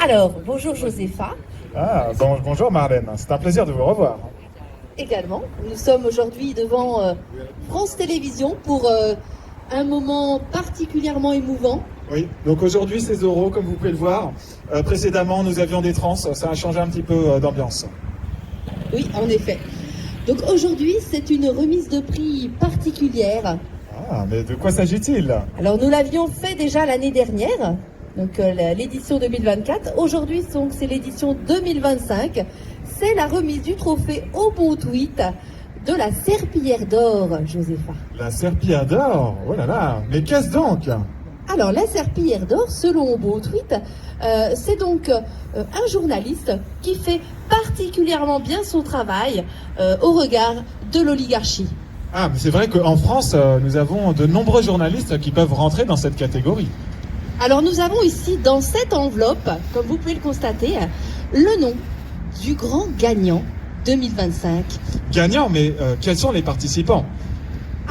Alors, bonjour Josépha. Bonjour Marlène, c'est un plaisir de vous revoir. Également, nous sommes aujourd'hui devant France Télévisions pour un moment particulièrement émouvant. Oui, donc aujourd'hui c'est Zorro, comme vous pouvez le voir. Précédemment, nous avions des trans, ça a changé un petit peu d'ambiance. Oui, en effet. Donc aujourd'hui, c'est une remise de prix particulière. Ah, mais de quoi s'agit-il? Alors nous l'avions fait déjà l'année dernière, donc l'édition 2024. Aujourd'hui, donc, c'est l'édition 2025. C'est la remise du trophée au bon tweet de la Serpillière d'Or, Josépha. La Serpillière d'Or? Oh là là, mais qu'est-ce donc? Alors, la Serpillière d'Or, selon Beau Tweet, c'est donc un journaliste qui fait particulièrement bien son travail au regard de l'oligarchie. Ah, mais c'est vrai qu'en France, nous avons de nombreux journalistes qui peuvent rentrer dans cette catégorie. Alors, nous avons ici, dans cette enveloppe, comme vous pouvez le constater, le nom du grand gagnant 2025. Gagnant, mais quels sont les participants?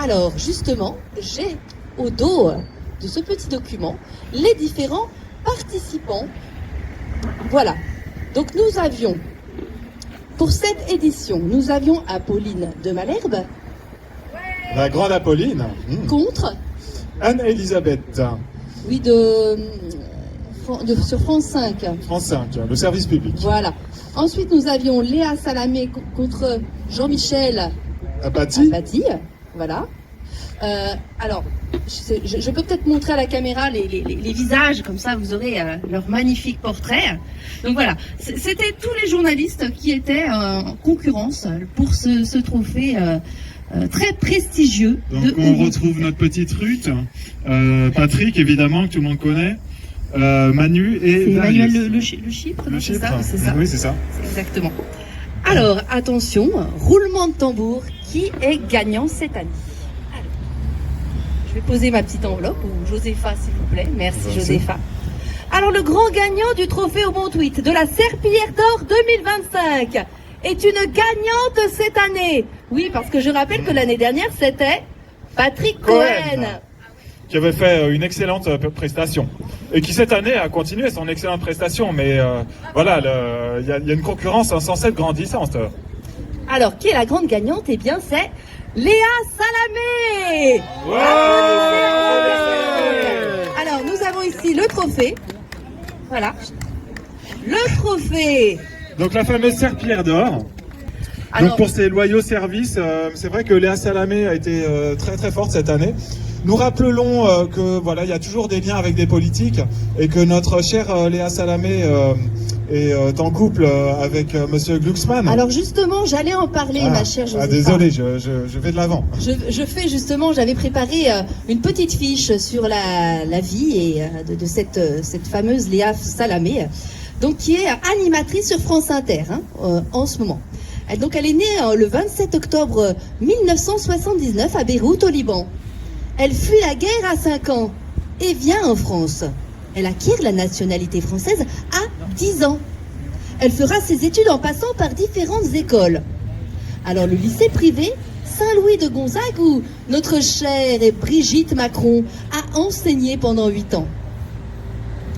Alors, justement, j'ai au dos de ce petit document les différents participants. Voilà. Donc nous avions, pour cette édition, nous avions Apolline de Malherbe. La grande Apolline. Contre Anne-Elisabeth. Oui, sur France 5. France 5, le service public. Voilà. Ensuite, nous avions Léa Salamé contre Jean-Michel Apathy. Voilà. Alors, je peux peut-être montrer à la caméra les visages, comme ça vous aurez leur magnifique portrait. Donc voilà, c'était tous les journalistes qui étaient en concurrence pour ce trophée très prestigieux. Donc on retrouve notre petite Ruth, Patrick évidemment que tout le monde connaît, Manu et Emmanuel le Chypre, c'est ça, c'est ça. Oui, c'est ça. Exactement. Alors, attention, roulement de tambour, qui est gagnant cette année? Je vais poser ma petite enveloppe, ou Josépha s'il vous plaît. Merci Josépha. Alors le grand gagnant du trophée au bon tweet de la Serpillière d'Or 2025 est une gagnante cette année. Oui, parce que je rappelle que l'année dernière c'était Patrick Cohen. Qui avait fait une excellente prestation. Et qui cette année a continué son excellente prestation. Mais voilà, il y a une concurrence sans cesse grandissante. Alors, qui est la grande gagnante? Eh bien, c'est Léa Salamé. Ouais. Alors, nous avons ici le trophée. Voilà. Le trophée. Donc la fameuse Serpillière d'Or. Alors, donc pour ses loyaux services, c'est vrai que Léa Salamé a été très très forte cette année. Nous rappelons que voilà, il y a toujours des liens avec des politiques et que notre chère Léa Salamé est en couple avec Monsieur Glucksmann. Alors justement, j'allais en parler, ma chère Josépha. Désolé, je vais de l'avant. Je fais justement, j'avais préparé une petite fiche sur la vie et de cette fameuse Léa Salamé, donc qui est animatrice sur France Inter en ce moment. Donc elle est née le 27 octobre 1979 à Beyrouth au Liban. Elle fuit la guerre à 5 ans et vient en France. Elle acquiert la nationalité française à 10 ans. Elle fera ses études en passant par différentes écoles. Alors le lycée privé Saint-Louis de Gonzague où notre chère Brigitte Macron a enseigné pendant 8 ans.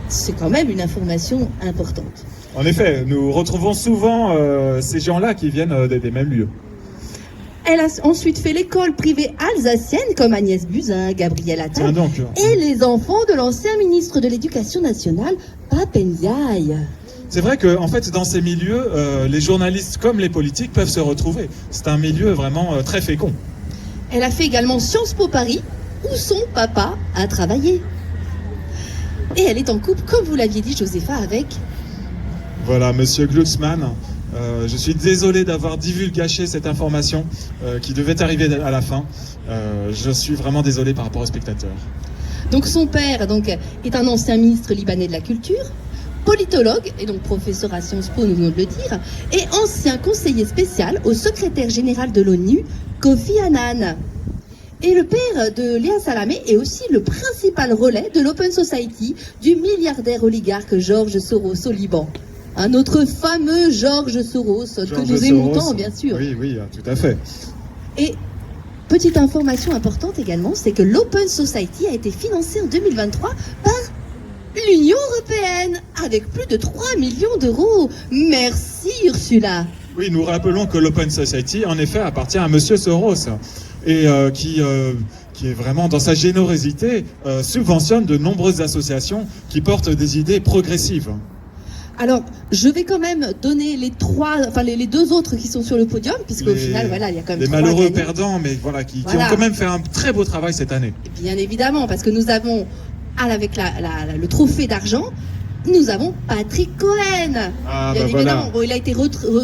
C'est quand même une information importante. En effet, nous retrouvons souvent ces gens-là qui viennent des mêmes lieux. Elle a ensuite fait l'école privée alsacienne comme Agnès Buzyn, Gabriel Attal et les enfants de l'ancien ministre de l'Éducation nationale, Pape Ndiaye. C'est vrai que, en fait, dans ces milieux, les journalistes comme les politiques peuvent se retrouver. C'est un milieu vraiment très fécond. Elle a fait également Sciences Po Paris, où son papa a travaillé. Et elle est en couple, comme vous l'aviez dit, Josépha, avec... Voilà, Monsieur Glucksmann. Je suis désolé d'avoir divulgaché cette information qui devait arriver à la fin. Je suis vraiment désolé par rapport aux spectateurs. Donc son père est un ancien ministre libanais de la Culture, politologue, et donc professeur à Sciences Po, nous venons de le dire, et ancien conseiller spécial au secrétaire général de l'ONU, Kofi Annan. Et le père de Léa Salamé est aussi le principal relais de l'Open Society du milliardaire oligarque George Soros au Liban. Un autre fameux George Soros, que nous aimons tant, bien sûr. Oui, tout à fait. Et petite information importante également, c'est que l'Open Society a été financé en 2023 par l'Union européenne, avec plus de 3 millions d'euros. Merci Ursula. Oui, nous rappelons que l'Open Society, en effet, appartient à Monsieur Soros et qui est vraiment dans sa générosité subventionne de nombreuses associations qui portent des idées progressives. Alors, je vais quand même donner les deux autres qui sont sur le podium, puisqu'au final, voilà, il y a quand même les trois malheureux gagnants. perdants, mais voilà, qui ont quand même fait un très beau travail cette année. Bien évidemment, parce que nous avons, avec le trophée d'argent, nous avons Patrick Cohen. Ah, Bien bah évidemment, voilà. bon, il a été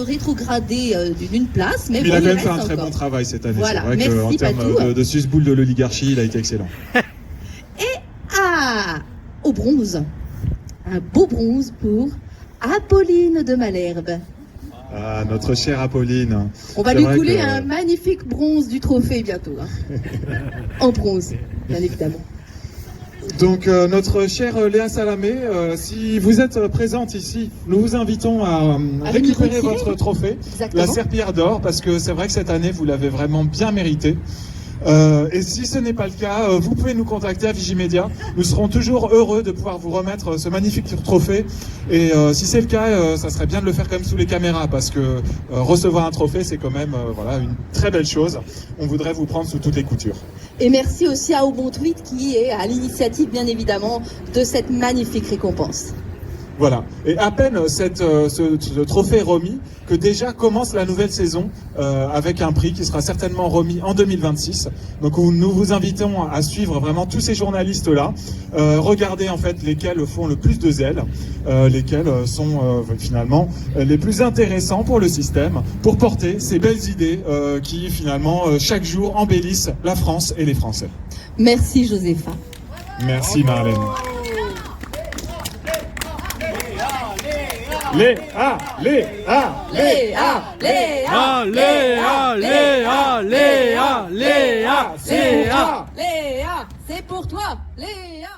rétrogradé d'une place, mais Il bon, a quand même reste fait un très encore. bon travail cette année. Voilà, C'est vrai merci, qu'en termes Patou. de susboule de l'oligarchie, il a été excellent. Au bronze, un beau bronze pour Apolline de Malherbe. Ah, notre chère Apolline. On va C'est lui vrai couler que- un magnifique bronze du trophée bientôt. Hein. En bronze, bien évidemment. Donc notre chère Léa Salamé, si vous êtes présente ici, nous vous invitons à récupérer retirer. votre trophée, Exactement. la serpillière d'or, parce que c'est vrai que cette année vous l'avez vraiment bien mérité. Et si ce n'est pas le cas, vous pouvez nous contacter à Vigimedia. Nous serons toujours heureux de pouvoir vous remettre ce magnifique trophée. Et si c'est le cas, ça serait bien de le faire quand même sous les caméras, parce que recevoir un trophée, c'est quand même voilà, une très belle chose. On voudrait vous prendre sous toutes les coutures. Et merci aussi à Au Bon Tweet qui est à l'initiative, bien évidemment, de cette magnifique récompense. Voilà. Et à peine ce trophée remis, que déjà commence la nouvelle saison avec un prix qui sera certainement remis en 2026. Donc nous vous invitons à suivre vraiment tous ces journalistes-là, regarder en fait lesquels font le plus de zèle, lesquels sont finalement les plus intéressants pour le système, pour porter ces belles idées qui finalement chaque jour embellissent la France et les Français. Merci Josépha. Merci Marlène. Léa, Léa, Léa, Léa, Léa, Léa, Léa, Léa, c'est pour toi, Léa, c'est pour toi, Léa.